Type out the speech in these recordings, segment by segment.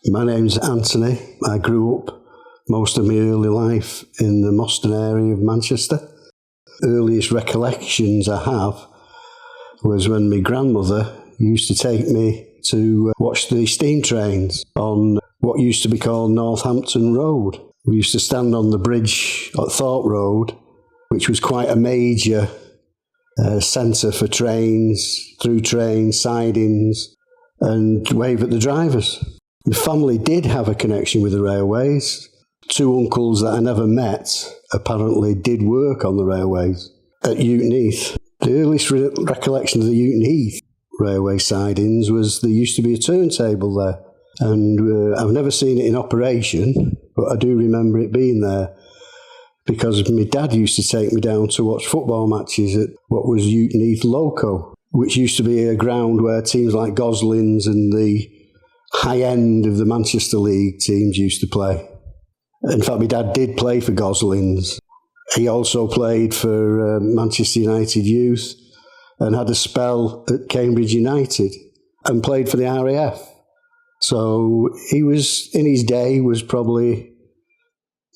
My name's Anthony. I grew up most of my early life in the Moston area of Manchester. Earliest recollections I have was when my grandmother used to take me to watch the steam trains on what used to be called Northampton Road. We used to stand on the bridge at Thorpe Road, which was quite a major centre for trains, through train sidings, and wave at the drivers. My family did have a connection with the railways. Two uncles that I never met apparently did work on the railways at Newton Heath. The earliest recollection of the Newton Heath railway sidings was there used to be a turntable there. And I've never seen it in operation, but I do remember it being there because my dad used to take me down to watch football matches at what was Newton Heath Loco, which used to be a ground where teams like Goslings and the high end of the Manchester League teams used to play. In fact, my dad did play for Goslings. He also played for Manchester United Youth and had a spell at Cambridge United and played for the RAF. So he was, in his day, was probably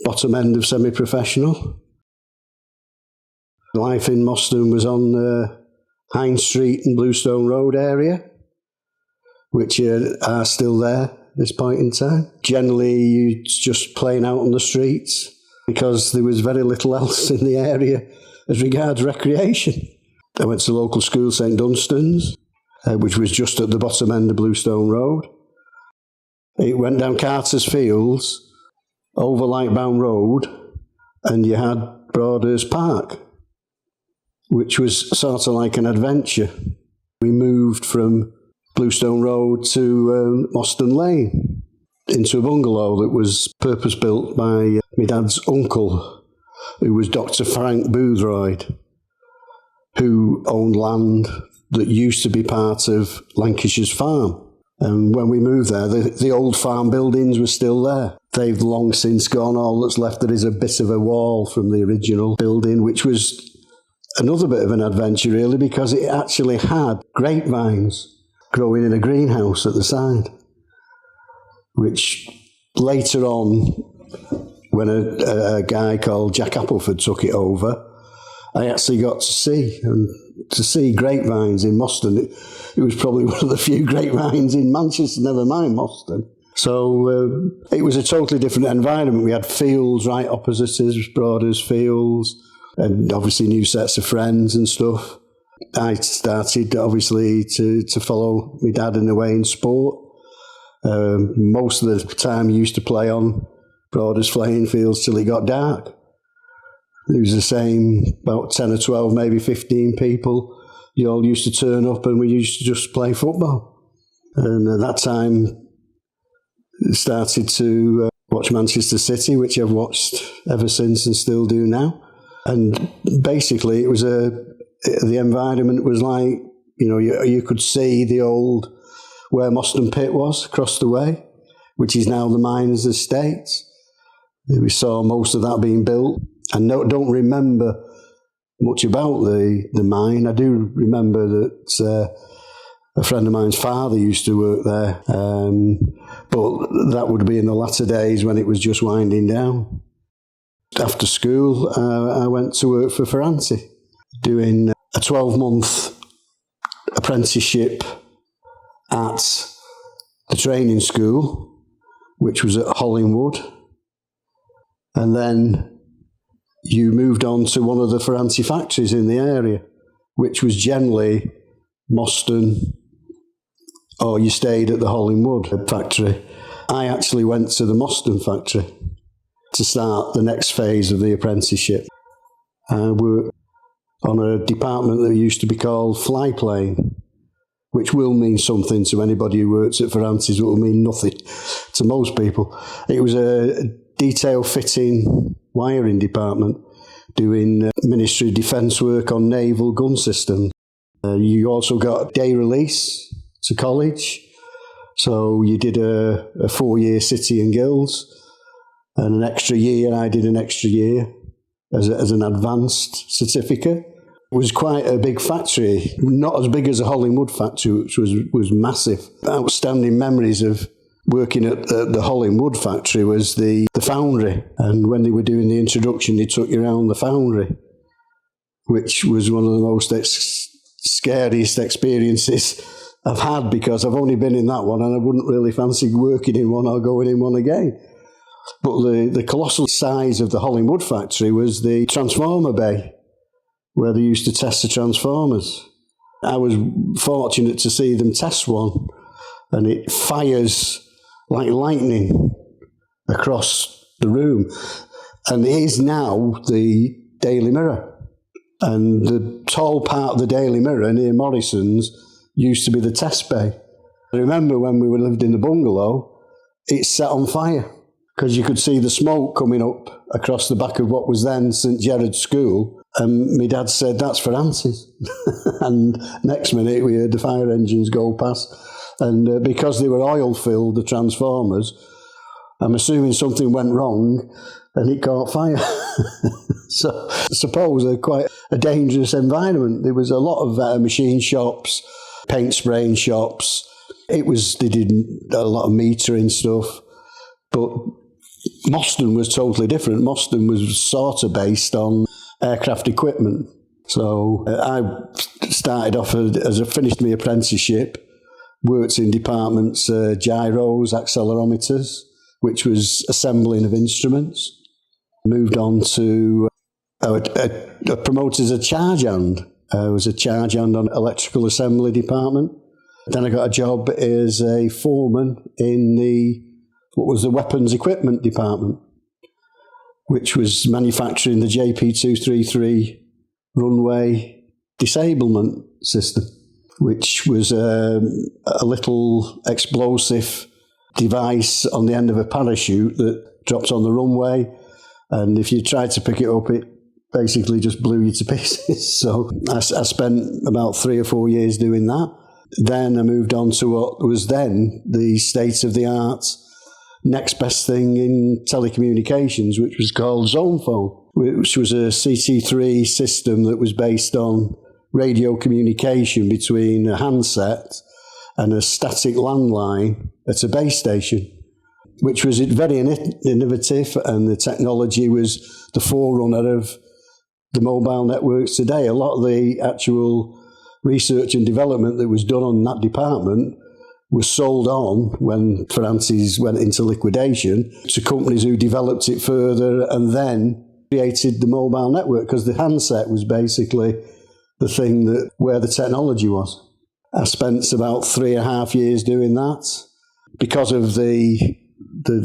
bottom end of semi-professional. Life in Moston was on Hine Street and Bluestone Road area, which are still there at this point in time. Generally, you just playing out on the streets because there was very little else in the area as regards recreation. I went to the local school, St Dunstan's, which was just at the bottom end of Bluestone Road. It went down Carter's Fields, over Lightbound Road, and you had Broadhurst Park, which was sort of like an adventure. We moved from Bluestone Road to Moston Lane into a bungalow that was purpose-built by my dad's uncle, who was Dr. Frank Boothroyd, who owned land that used to be part of Lancashire's farm. And when we moved there, the old farm buildings were still there. They've long since gone. All that's left there is a bit of a wall from the original building, which was another bit of an adventure, really, because it actually had grapevines growing in a greenhouse at the side, which later on, when a guy called Jack Appleford took it over, I actually got to see. And to see grapevines in Moston, it was probably one of the few grapevines in Manchester, never mind Moston. So it was a totally different environment. We had fields right opposite us, Broadhurst Fields, and obviously new sets of friends and stuff. I started, obviously, to follow my dad in a way in sport. Most of the time he used to play on Broadhurst playing fields till it got dark. It was the same, about 10 or 12, maybe 15 people. You all used to turn up and we used to just play football. And at that time, started to watch Manchester City, which I've watched ever since and still do now. And basically, it was the environment was like, you could see the old, where Moston Pit was, across the way, which is now the Miners' Estate. We saw most of that being built. I don't remember much about the mine. I do remember that a friend of mine's father used to work there, but that would be in the latter days when it was just winding down. After school, I went to work for Ferranti, doing a 12-month apprenticeship at the training school, which was at Hollinwood, and then you moved on to one of the Ferranti factories in the area, which was generally Moston, or you stayed at the Hollinwood factory. I actually went to the Moston factory to start the next phase of the apprenticeship. I worked on a department that used to be called flyplane, which will mean something to anybody who works at Ferranti's, but will mean nothing to most people. It was a detail fitting wiring department doing Ministry of Defence work on naval gun systems. You also got day release to college. So you did a 4-year City and Guilds and an extra year. I did an extra year as an advanced certificate. It was quite a big factory, not as big as a Hollinwood factory, which was massive. Outstanding memories of working at the Hollinwood factory was the foundry. And when they were doing the introduction, they took you around the foundry, which was one of the most scariest experiences I've had, because I've only been in that one and I wouldn't really fancy working in one or going in one again. But the colossal size of the Hollinwood factory was the transformer bay, where they used to test the transformers. I was fortunate to see them test one, and it fires like lightning across the room. And it is now the Daily Mirror. And the tall part of the Daily Mirror near Morrison's used to be the test bay. I remember when we lived in the bungalow, it set on fire because you could see the smoke coming up across the back of what was then St Gerard's School. And my dad said, "That's Ferranti's." And next minute we heard the fire engines go past. And because they were oil-filled, the transformers, I'm assuming something went wrong and it caught fire. So I suppose quite a dangerous environment. There was a lot of machine shops, paint spraying shops. They did a lot of metering stuff. But Moston was totally different. Moston was sort of based on aircraft equipment. So I started off as I finished my apprenticeship, worked in departments, gyros, accelerometers, which was assembling of instruments. Moved on to promoted as a charge hand. I was a charge hand on electrical assembly department. Then I got a job as a foreman in what was the weapons equipment department, which was manufacturing the JP233 runway disablement system, which was a little explosive device on the end of a parachute that drops on the runway, and if you tried to pick it up, it basically just blew you to pieces. So I spent about 3 or 4 years doing that. Then I moved on to what was then the state-of-the-art next best thing in telecommunications, which was called zone phone, which was a CT3 system that was based on radio communication between a handset and a static landline at a base station, which was very innovative, and the technology was the forerunner of the mobile networks today. A lot of the actual research and development that was done on that department was sold on, when Ferranti's went into liquidation, to companies who developed it further and then created the mobile network, because the handset was basically the thing where the technology was. I spent about 3.5 years doing that. Because of the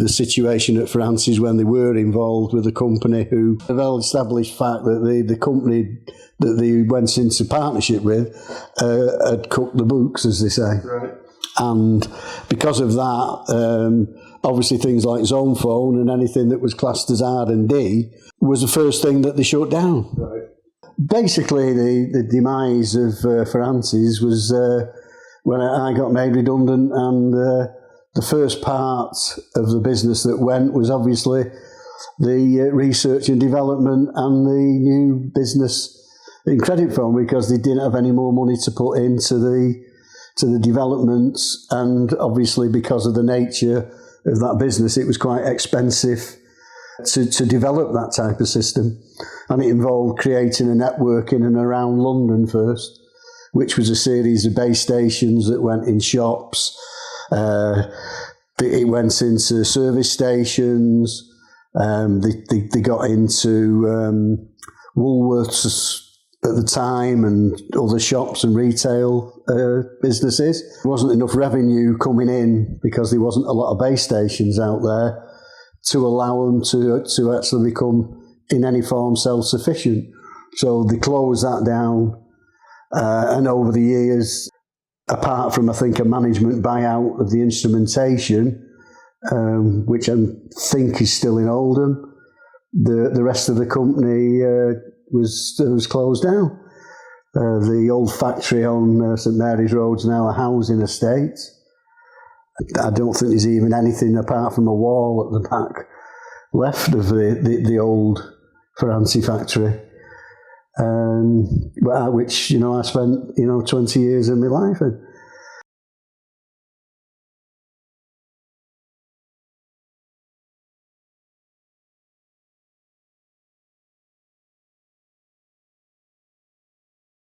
situation at Ferranti's when they were involved with a company who, a well-established fact that the company that they went into partnership with had cooked the books, as they say. Right. And because of that, obviously things like zone phone and anything that was classed as R&D was the first thing that they shut down. Right. Basically, the demise of Ferranti's was when I got made redundant, and the first part of the business that went was obviously the research and development and the new business in credit phone, because they didn't have any more money to put into the developments, and obviously because of the nature of that business, it was quite expensive to develop that type of system, and it involved creating a network in and around London first, which was a series of base stations that went in shops. It went into service stations. They got into Woolworths at the time, and other shops and retail businesses. There wasn't enough revenue coming in because there wasn't a lot of base stations out there to allow them to actually become in any form self-sufficient. So they closed that down, and over the years, apart from I think a management buyout of the instrumentation, which I think is still in Oldham, the rest of the company was closed down. The old factory on St Mary's Road is now a housing estate. I don't think there's even anything apart from a wall at the back left of the old Ferranti factory, which I spent 20 years of my life in.